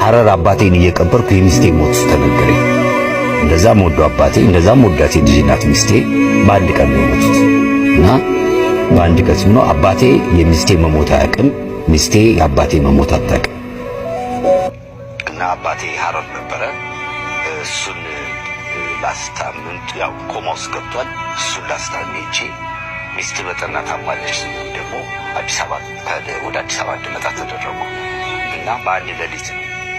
ሐረር አባቴን እየቀበርኩ የሚስቴ ሞት ተነገረኝ። እንደዛም ወዶ አባቴ እንደዛም ወዳት ልጅ ናት ሚስቴ በአንድ ቀን ነው የሞቱት። እና በአንድ ቀን ነው አባቴ የሚስቴ መሞት አያውቅም፣ ሚስቴ የአባቴ መሞት አታውቅም። እና አባቴ ሐረር ነበረ። እሱን ላስታምንት ያው ኮማ ውስጥ ገብቷል። እሱን ላስታምንቼ ሚስቴ በጠና ታማለች ደግሞ አዲስ አበባ ወደ አዲስ አበባ እንድመጣ ተደረጉ። እና በአንድ ሌሊት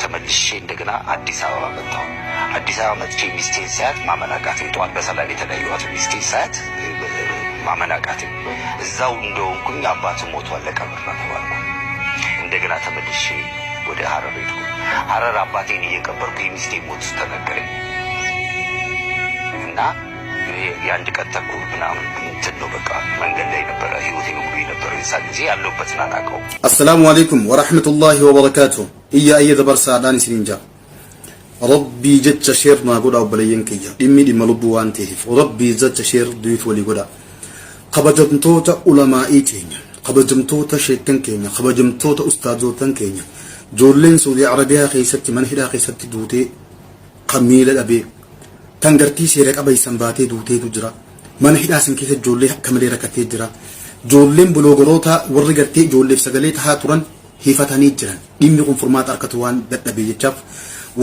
ተመልሼ እንደገና አዲስ አበባ መጣሁ። አዲስ አበባ መጥቼ ሚስቴን ሳያት ማመናቃት ጠዋት በሰላም የተለያዩት ሚስቴን ሳያት ማመናቃት እዛው እንደሆንኩኝ አባት ሞቷል ለቀብር ነው ተባልኩ። እንደገና ተመልሼ ወደ ሐረር ሄድኩ። ሐረር አባቴን እየቀበርኩ የሚስቴ ሞት ተነገረኝ። እና የአንድ ቀን ተኩል ምናምን እንትን ነው በቃ መንገድ ላይ ነበረ ህይወቴ በሙሉ የነበረው የዛን ጊዜ ያለሁበትን አላውቀውም። አሰላሙ አለይኩም ወራህመቱላሂ ወበረካቱሁ እያ እየተበርሳ ዳኒ ሲንጃ ረቢ ጀቸ ሼር ማጎዳው በለየን ከያ ዲሚ ዲመሉቡ ዋንቴፍ ረቢ ጀቸ ሼር ዱይት ወሊ ጎዳ ከበጀምቶታ ዑለማኢ ኬኛ ከበጀምቶታ ሼከን ኬኛ ከበጀምቶታ ኡስታዞተን ኬኛ ጆሌን ሱዲ አረቢያ ኸይሰቲ መንሂዳ ኸይሰቲ ዱቴ ከሚለ ዳቤ tangartii seera qabaysan baatee duuteetu jira mana hidhaasin keessa ijoollee akka malee rakkatee jira ijoolleen buloogoroota warri gartee ijoolleef sagalee tahaa turan hiifatanii jiran dhimmi kun furmaata harkatu waan dadhabee jechaaf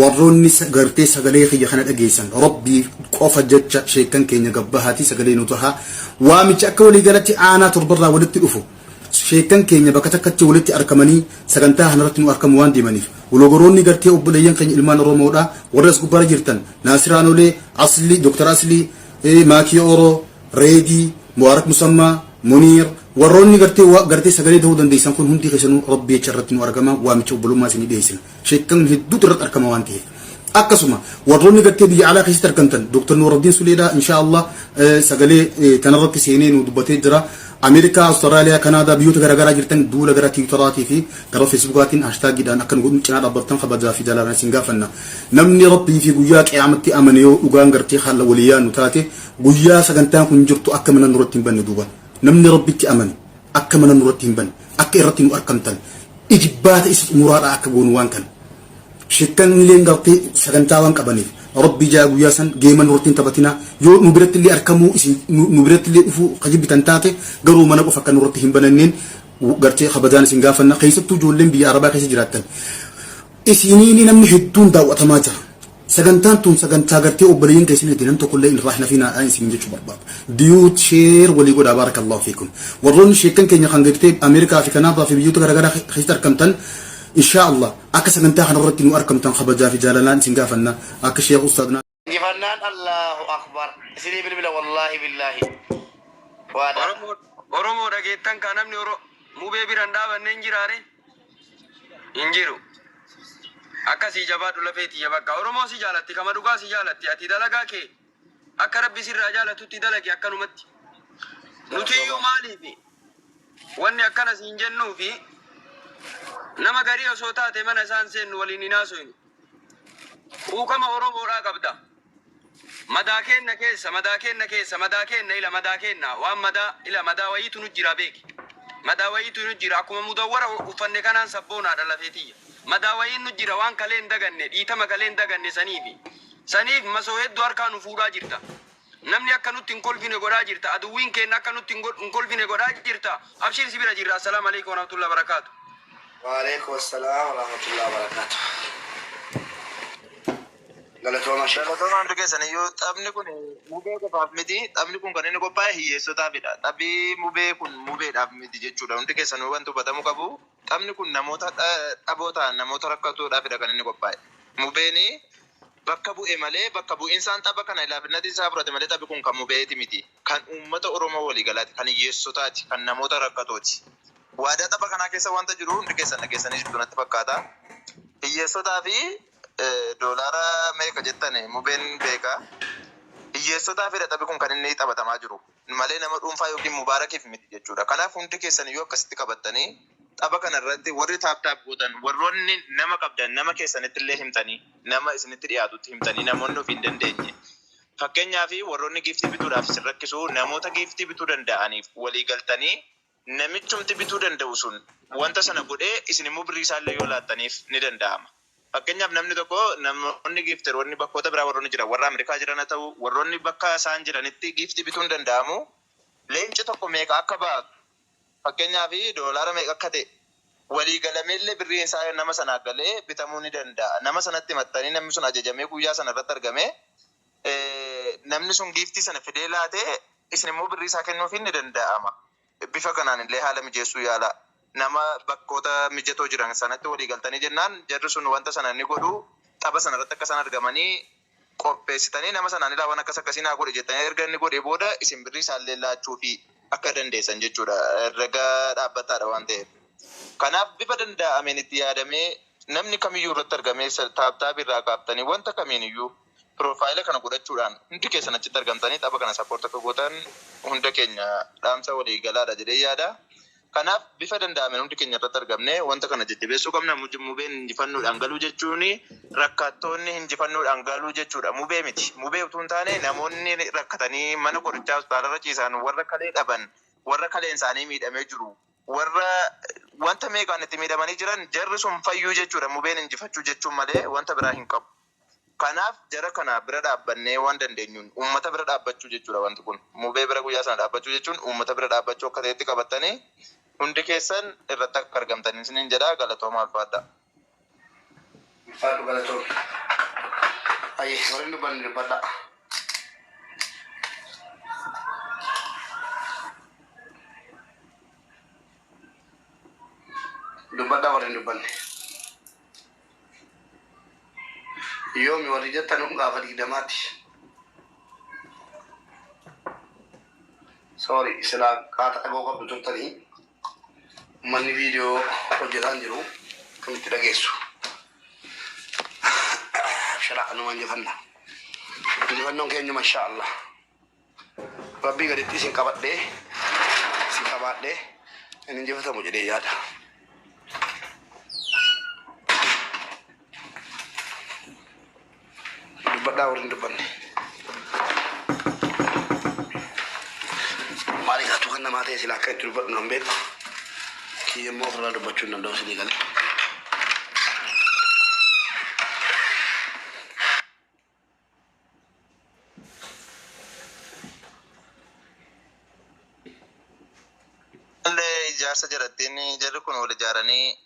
warroonni gartee sagalee kiyya kana dhageessan rabbii qofa jecha sheekan keenya gabbahaatii sagalee nu tahaa waamicha akka walii galatti aanaa torbarraa walitti dhufu sheekan keenya bakka takkatti walitti argamanii sagantaa kanarratti nu argamu waan deemaniif ulogoroonni gartee obboleeyyan keenya ilmaan oromoodha warras gubbara jirtan naasiraanolee asli doktor asli maakii oro reedi mubarak musamma munir warroonni gartee sagalee ta'uu dandeessan kun hundi keessanuu rabbii irratti nu argama waamicha obbolummaa isinii dhiyeessin sheekan hedduutu irratti argama waan ta'eef akkasuma warroonni gartee biyya alaa keessatti argamtan doktor nuuraddiin suleedha inshaallah sagalee kanarratti seenee nu dubbatee jira أمريكا أستراليا كندا بيوت غرغرة جرتن دولة غرا تيوتراتي في غرا فيسبوكاتين هاشتاج دان أكن قلنا كنا ربطن خبزا في جلالنا سنغافنا نمني ربي في قياك عمتي أمنيو وقان غرتي خال وليان وتاتي قيا سكنتان كنجرتو أكمنا نورتين بن دوبا نمني ربي أمن أكمنا نورتين بن أكيرتين وأركمتن إجبات إس مراد أكبون وان كان شكن لين غرتي سكنتاوان كبني ربي جاء وياسن جيما نورتين تبتنا يو نبرت اللي أركمو نبرت اللي فو قجيب تنتاتي قرو ما نقف كان نورتهم بننين وقرتي خبزان سنغافنا خيسبتو جولين بيا عربا خيس جراتن إسينيني نمني حدون داو أتماجر سجنتان تون سجنتا قرتي أوبرين كيسين دينم تقول لي إن رحنا فينا أين سنجت شباب ديوت شير ولي قد بارك الله فيكم ورون شيكن كينيا خنجرتي أمريكا في كندا في بيوت غرغرة خيستر كمتن إن شاء الله أكس من تاخن رتين وأركم تنخبجا في جلالان سنغافنا أكش يا أستاذنا فنان الله أكبر سيدي بالله والله بالله oromo dhageettan kan namni mubee biran dhaabanne injiraare injiru akkasii jabaadhu lafeetii jabakka oromoo si jaalatti kama dhugaa si jaalatti ati dalagaa kee akka rabbi sirraa jaalatutti dalagi akkanumatti nuti iyyuu maaliifi wanni akkana siin jennuufi nama garii osoo taate mana isaan seennu waliin hinaasoynu uukama oromoodhaa qabda madaa kenna ila madaa kenna waan madaa wayiitu nu jira beeki madaa wayiitu nu jira akkuma mudawwara uffanne kanaan sabboonaadha lafeetiyya madaa wayiin nu jira waan kaleen daganne dhiitama kaleen daganne saniif masoo hedduu harkaa nu fuudhaa jirta namni akka nutti hin kolfine godhaa jirta aduwwiin keenya akka nutti hin kolfine godhaa jirta abshiin si bira jirra assalaamu alaikum warahmatullahi wabarakaatu وعليكم السلام ورحمة الله وبركاته galatooma galatooma keessa yoo xabni kun mubee qofaaf miti xabni kun kan inni qophaa'e hiyyeessotaafidha xabii mubee kun mubeedhaaf miti jechuudha hundi keessan wanti hubatamuu qabu xabni kun namoota dhabootaan namoota rakkattoodhaafidha kan inni qophaa'e mubeen bakka bu'e malee bakka bu'insaan xaba kana ilaafinati isaa fudhate malee xabi kun kan mubeeti miti kan uummata oromoo waliigalaati kan hiyyeessotaati kan namoota rakkatooti waadaa xaba kanaa keessa wanta jiru hundi keessan dhageessanii jirtu natti fakkaata hiyyeessotaa fi doolaara meeqa jettane mubeen beeka hiyyeessotaa fi xabi kun kan inni taphatamaa jiru malee nama dhuunfaa yookiin mubaarakiif miti jechuudha kanaaf hundi keessan yoo akkasitti qabattanii xaba kana irratti warri taap gootan warroonni nama qabdan nama keessanitti illee himtanii nama isinitti dhiyaatutti himtanii namoonni of hin dandeenye fakkeenyaaf warroonni giiftii bituudhaaf isin rakkisu namoota giiftii bituu danda'aniif walii galtanii namichumti bituu danda'u sun wanta sana godhee isin immoo birrii isaallee yoo laattaniif ni danda'ama Fakkeenyaaf namni tokko namoonni giiftaroonni bakkoota biraa warroonni jiran warra Ameerikaa jiran haa ta'u warroonni bakka isaan jiranitti giiftii bituun danda'amu. Leenci tokko meeqa akka ba'a fakkeenyaaf doolaara meeqa akka ta'e walii galameellee birrii isaa nama sanaa galee bitamuu ni danda'a. Nama sanatti maxxanii namni sun ajajamee guyyaa sana irratti argame namni sun giiftii sana fidee laatee isin immoo birrii isaa kennuuf ni danda'ama. Bifa kanaan illee haala mijeessuu yaala. Nama bakkoota mijatoo jiran sanatti walii galtanii jennaan jarri sun wanta sana ni godhu tapha sana irratti akka isaan argamanii qopheessitanii nama sanaan ilaa waan akkas akkasii naa godhe jettanii erga inni godhee booda isin birrii isaallee laachuu fi akka dandeessan jechuudha. Ragaa dhaabbataadha waan ta'eef. Kanaaf bifa danda'ameen itti yaadamee namni kamiyyuu irratti argamee taaptaap irraa kaaftanii wanta kamiiniyyuu piroofaayila kana godhachuudhaan hundi keessan achitti argamtanii tapha kana sappoortii akka gootan hunda keenya dhaamsa walii galaadha jedhee yaada. Kanaaf bifa danda'ameen hundi keenya irratti argamne wanta kana jajjabeessuu qabna. Mubeen injifannoodhaan galuu jechuun rakkattoonni injifannoodhaan galuu jechuudha. Mubee miti. Mubee utuu hin taane namoonni rakkatanii mana qorichaa hospitaalarra ciisan warra kalee dhaban warra kaleen isaanii miidhamee jiru warra wanta meeqaan itti miidhamanii jiran jarri sun fayyuu jechuudha. Mubeen injifachuu jechuun malee wanta biraa hin qabu. Kanaaf jara kana bira dhaabbannee waan dandeenyuun uummata bira dhaabbachuu jechuudha wanti kun. Mubee bira guyyaa sana dhaabbachuu jechuun uummata bira dhaabbachuu akka ta'etti qabattanii hundi keessan irratti akka argamtanii isiniin jedha. Galatooma ulfaadha. Ulfaadhu galatooma. Ayyee warri dubbanni dubbadha. Dubbadha warri dubbanni. Yoomi warri jettan gaafa 20 sorry sila kata dhagoo qabdu turtanii manni viidiyoo hojjetaan jiru kamitti dhageessu sharaa'anuma injifannoon keenya masha Allah rabbii gaditti isin qabadhee isin qabaadhee hin injifatamu jedhee yaada. Dubbadhaa warri dubbanne maaliif haa tukan namaa ta'e sila akka itti dubbadhu nan beeku kiyyammoo ofirraa dubbachuu hin danda'u isinii galee. Ijaarsa jarattiin jarri kun wal ijaaranii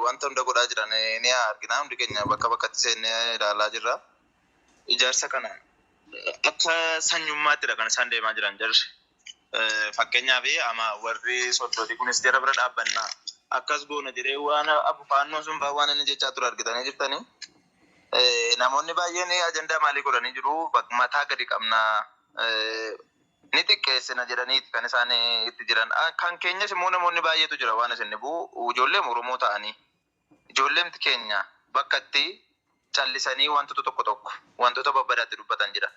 wanta hunda godhaa jiran ni argina. Hundi keenya bakka bakkatti seennee ilaalaa jirra. Ijaarsa kana akka sanyummaatti kan isaan deemaa jiran jarri. Fakkeenyaaf ama warri soddootii kunis jara bira dhaabbannaa akkas goona jedhee waan abufaannoo sun fa'aa waan inni jechaa ture argitanii jirtanii. Namoonni baay'een ajandaa maalii godhanii jiru mataa gadi qabnaa ni xiqqeessina jedhaniiti kan isaan itti jiran. Kan keenyas immoo namoonni baay'eetu jira waan isin bu'u ijoolleen Oromoo ta'anii ijoolleen keenya bakka itti callisanii wantoota tokko wantoota babbadaatti dubbatan jira.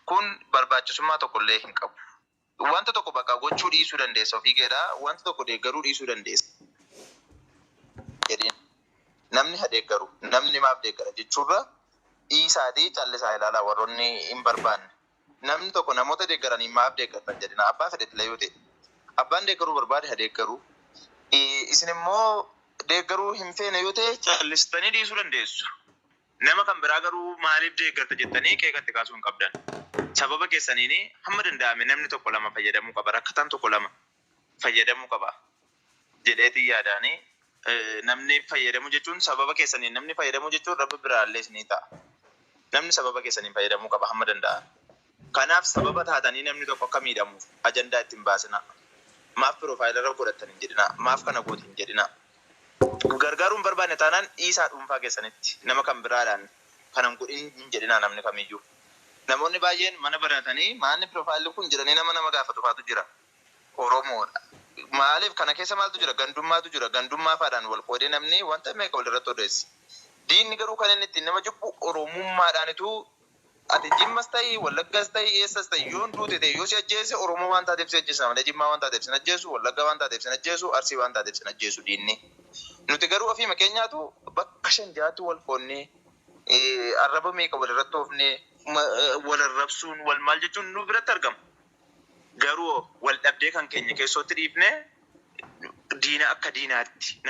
Kun barbaachisummaa tokkollee hin qabu. Wanta tokko bakka gochuu dhiisuu dandeessa ofii keedhaa wanta tokko deeggaruu dhiisuu dandeessa. Namni haa deeggaru namni maaf deeggara jechuurra dhiisaatii callisaa ilaalaa warroonni hin barbaanne. Namni tokko namoota deeggaranii maaf deeggartan jedhina abbaa fedhetti yoo ta'e abbaan deeggaruu barbaade haa deeggaru. Isin immoo deeggaruu hin feene yoo ta'e callistanii dhiisuu dandeessu. Nama kan biraa garuu maaliif deeggarta jettanii qeeqatti kaasuu hin qabdan. Sababa keessaniin hamma danda'ame namni tokko lama fayyadamuu qaba. Rakkataan tokko lama fayyadamuu qaba jedheetii yaadaanii namni fayyadamu jechuun sababa keessaniin namni fayyadamu jechuun rabbi biraallees ni ta'a. Namni sababa keessaniin fayyadamuu qaba hamma danda'an. Kanaaf sababa taatanii namni tokko akka miidhamuuf ajandaa ittiin baasina. Maaf piroofaayila irra godhatan hin jedhina. Maaf kana gooti hin jedhina. Gargaaruun barbaanne taanaan dhiisaa dhuunfaa keessanitti nama kan biraadhaan kanan godhin hin jedhina namni kamiyyuu. Namoonni baay'een mana baratanii maanni piroofaayilli kun jedhanii nama gaafatu faatu jira. Oromoodha. Maaliif kana keessa maaltu jira? Gandummaatu jira. Gandummaa faadhaan wal qoodee namni wanta meeqa walirratti odeessi. Diinni garuu kan inni ittiin nama jibbu oromummaadhaanitu ati jimmas ta'ii wallaggas ta'ii eessas ta'ii yoon duute ta'e yoo si ajjeese oromoo waan taateef si ajjeesa malee jimmaa waan taateef sin ajjeesu wallaggaa waan taateef sin ajjeesu arsii waan taateef sin ajjeesu diinni. Nuti garuu ofii makeenyaatu bakka 5 wal qoonnee arraba meeqa walirratti oofnee wal arrabsuun wal maal jechuun nu biratti argama. Garuu wal dhabdee kan keenya keessatti dhiifnee diina akka diinaatti